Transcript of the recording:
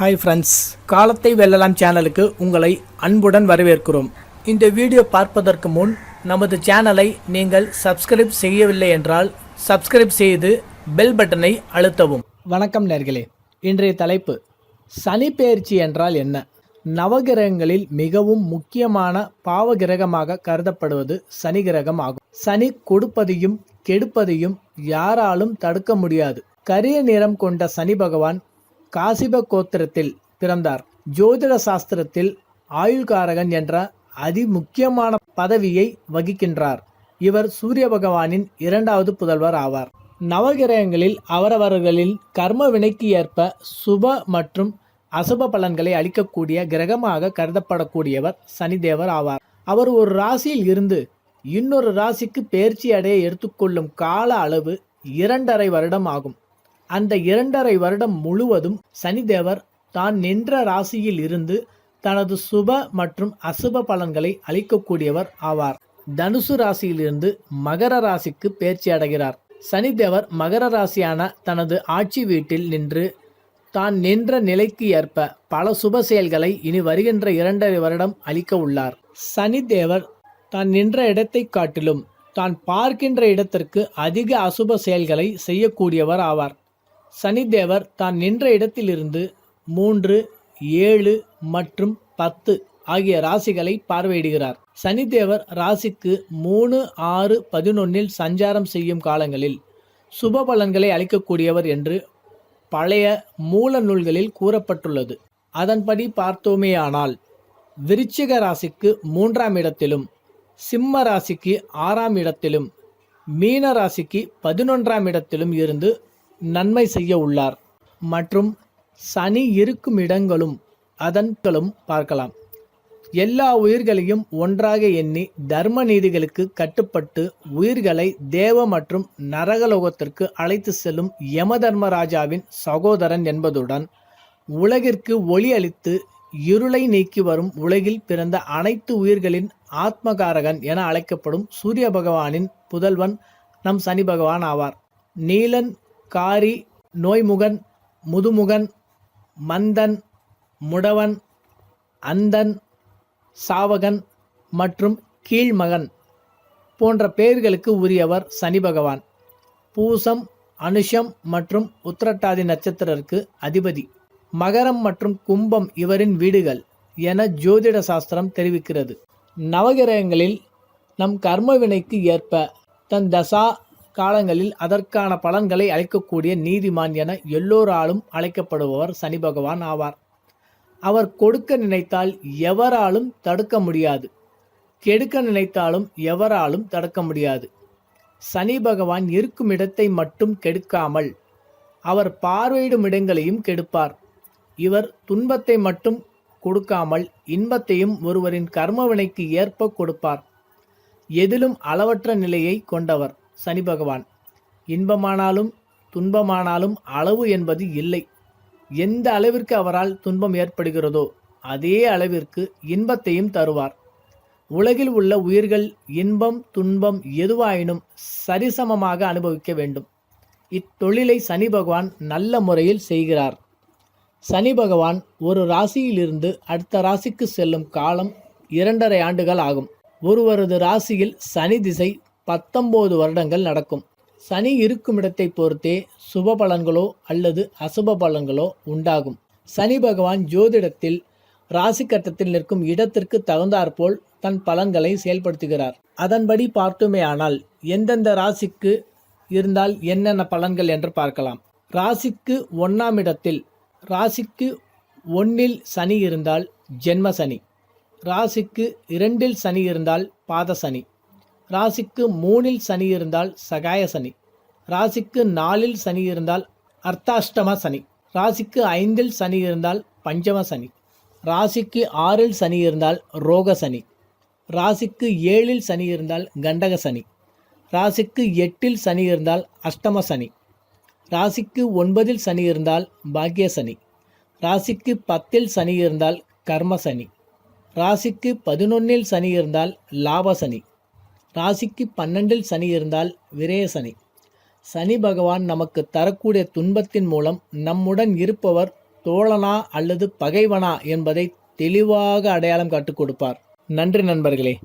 Hi friends, காலத்தை வெல்லலாம் சேனலுக்கு உங்களை அன்புடன் வரவேற்கிறோம். இந்த வீடியோ பார்ப்பதற்கு முன் நமது சேனலை நீங்கள் சப்ஸ்கிரைப் செய்யவில்லை என்றால் சப்ஸ்கிரைப் செய்து பெல் பட்டனை அழுத்தவும். வணக்கம் நேர்களே, இன்றைய தலைப்பு சனி பெயர்ச்சி என்றால் என்ன? நவகிரகங்களில் மிகவும் முக்கியமான பாவ கிரகமாக கருதப்படுவது சனி கிரகம் ஆகும். சனி கொடுப்பதையும் கெடுப்பதையும் யாராலும் தடுக்க முடியாது. கரிய நிறம் கொண்ட சனி பகவான் காசிப கோத்திரத்தில் பிறந்தார். ஜோதிட சாஸ்திரத்தில் ஆயுள்காரகன் என்ற அதிமுக்கியமான பதவியை வகிக்கின்றார். இவர் சூரிய பகவானின் இரண்டாவது புதல்வர் ஆவார். நவகிரகங்களில் அவரவர்களின் கர்ம வினைக்கு ஏற்ப சுப மற்றும் அசுப பலன்களை அளிக்கக்கூடிய கிரகமாக கருதப்படக்கூடியவர் சனிதேவர் ஆவார். அவர் ஒரு ராசியில் இருந்து இன்னொரு ராசிக்கு பெயர்ச்சி அடைய எடுத்துக்கொள்ளும் கால அளவு 2.5 வருடம் ஆகும். அந்த 2.5 வருடம் முழுவதும் சனிதேவர் தான் நின்ற ராசியில் இருந்து தனது சுப மற்றும் அசுப பலன்களை அளிக்கக்கூடியவர் ஆவார். தனுசு ராசியிலிருந்து மகர ராசிக்கு பெயர்ச்சி அடைகிறார். சனிதேவர் மகர ராசியான தனது ஆட்சி வீட்டில் நின்று தான் நின்ற நிலைக்கு ஏற்ப பல சுப செயல்களை இனி வருகின்ற 2.5 வருடம் அளிக்க உள்ளார். சனிதேவர் தான் நின்ற இடத்தை காட்டிலும் தான் பார்க்கின்ற இடத்திற்கு அதிக அசுப செயல்களை செய்யக்கூடியவர் ஆவார். சனிதேவர் தான் நின்ற இடத்திலிருந்து 3, 7 மற்றும் 10 ஆகிய ராசிகளை பார்வையிடுகிறார். சனிதேவர் ராசிக்கு 3, 6, 11 சஞ்சாரம் செய்யும் காலங்களில் சுப பலன்களை அளிக்கக்கூடியவர் என்று பழைய மூல நூல்களில் கூறப்பட்டுள்ளது. அதன்படி பார்த்தோமேயானால் விருச்சிக ராசிக்கு 3ஆம் இடத்திலும், சிம்ம ராசிக்கு 6ஆம் இடத்திலும், மீன ராசிக்கு 11ஆம் இடத்திலும் இருந்து நன்மை செய்ய உள்ளார். மற்றும் சனி இருக்கும் இடங்களும் அதன்களும் பார்க்கலாம். எல்லா உயிர்களையும் ஒன்றாக எண்ணி தர்ம நீதிகளுக்கு கட்டுப்பட்டு உயிர்களை தேவ மற்றும் நரகலோகத்திற்கு அழைத்து செல்லும் யமதர்மராஜாவின் சகோதரன் என்பதுடன் உலகிற்கு ஒளி அளித்து இருளை நீக்கி வரும் உலகில் பிறந்த அனைத்து உயிர்களின் ஆத்மகாரகன் என அழைக்கப்படும் சூரிய பகவானின் புதல்வன் நம் சனி பகவான் ஆவார். நீலன், காரி, நோய்முகன், முதுமுகன், மந்தன், முடவன், அந்தன், சாவகன் மற்றும் கீழ்மகன் போன்ற பெயர்களுக்கு உரியவர் சனி பகவான். பூசம், அனுஷம் மற்றும் உத்திரட்டாதி நட்சத்திரருக்கு அதிபதி. மகரம் மற்றும் கும்பம் இவரின் வீடுகள் என ஜோதிட சாஸ்திரம் தெரிவிக்கிறது. நவகிரகங்களில் நம் கர்ம வினைக்கு ஏற்ப தன் தசா காலங்களில் அதற்கான பலன்களை அளிக்கக்கூடிய நீதிமான் என எல்லோராலும் அழைக்கப்படுபவர் சனி பகவான் ஆவார். அவர் கொடுக்க நினைத்தால் எவராலும் தடுக்க முடியாது, கெடுக்க நினைத்தாலும் எவராலும் தடுக்க முடியாது. சனி பகவான் இருக்கும் இடத்தை மட்டும் கெடுக்காமல் அவர் பார்வையிடும் இடங்களையும் கெடுப்பார். இவர் துன்பத்தை மட்டும் கொடுக்காமல் இன்பத்தையும் ஒருவரின் கர்மவினைக்கு ஏற்ப கொடுப்பார். எதிலும் அளவற்ற நிலையை கொண்டவர் சனி பகவான். இன்பமானாலும் துன்பமானாலும் அளவு என்பது இல்லை. எந்த அளவிற்கு அவரால் துன்பம் ஏற்படுகிறதோ அதே அளவிற்கு இன்பத்தையும் தருவார். உலகில் உள்ள உயிர்கள் இன்பம் துன்பம் எதுவாயினும் சரிசமமாக அனுபவிக்க வேண்டும். இத்தொழிலை சனி பகவான் நல்ல முறையில் செய்கிறார். சனி பகவான் ஒரு ராசியிலிருந்து அடுத்த ராசிக்கு செல்லும் காலம் 2.5 ஆண்டுகள் ஆகும். ஒருவரது ராசியில் சனி திசை 19 வருடங்கள் நடக்கும். சனி இருக்கும் இடத்தை பொறுத்தே சுப பலன்களோ அல்லது அசுப பலன்களோ உண்டாகும். சனி பகவான் ஜோதிடத்தில் ராசி கட்டத்தில் நிற்கும் இடத்திற்கு தகுந்தாற்போல் தன் பலன்களை செயல்படுத்துகிறார். அதன்படி பார்த்தோமே ஆனால் எந்தெந்த ராசிக்கு இருந்தால் என்னென்ன பலன்கள் என்று பார்க்கலாம். ராசிக்கு 1ஆம் இடத்தில் ராசிக்கு 1இல் சனி இருந்தால் ஜென்ம சனி, ராசிக்கு 2இல் சனி இருந்தால் பாத சனி, ராசிக்கு 3இல் சனி இருந்தால் சகாய சனி, ராசிக்கு 4இல் சனி இருந்தால் அர்த்தாஷ்டம சனி, ராசிக்கு 5இல் சனி இருந்தால் பஞ்சம சனி, ராசிக்கு 6இல் சனி இருந்தால் ரோக சனி, ராசிக்கு 7இல் சனி இருந்தால் கண்டக சனி, ராசிக்கு 8இல் சனி இருந்தால் அஷ்டம சனி, ராசிக்கு 9இல் சனி இருந்தால் பாக்ய சனி, ராசிக்கு 10இல் சனி இருந்தால் கர்ம சனி, ராசிக்கு 11இல் சனி இருந்தால் லாப சனி, ராசிக்கு 12இல் சனி இருந்தால் விரய சனி. சனி பகவான் நமக்கு தரக்கூடிய துன்பத்தின் மூலம் நம்முடன் இருப்பவர் தோழனா அல்லது பகைவனா என்பதை தெளிவாக அடையாளம் காட்டிக் கொடுப்பார். நன்றி நண்பர்களே.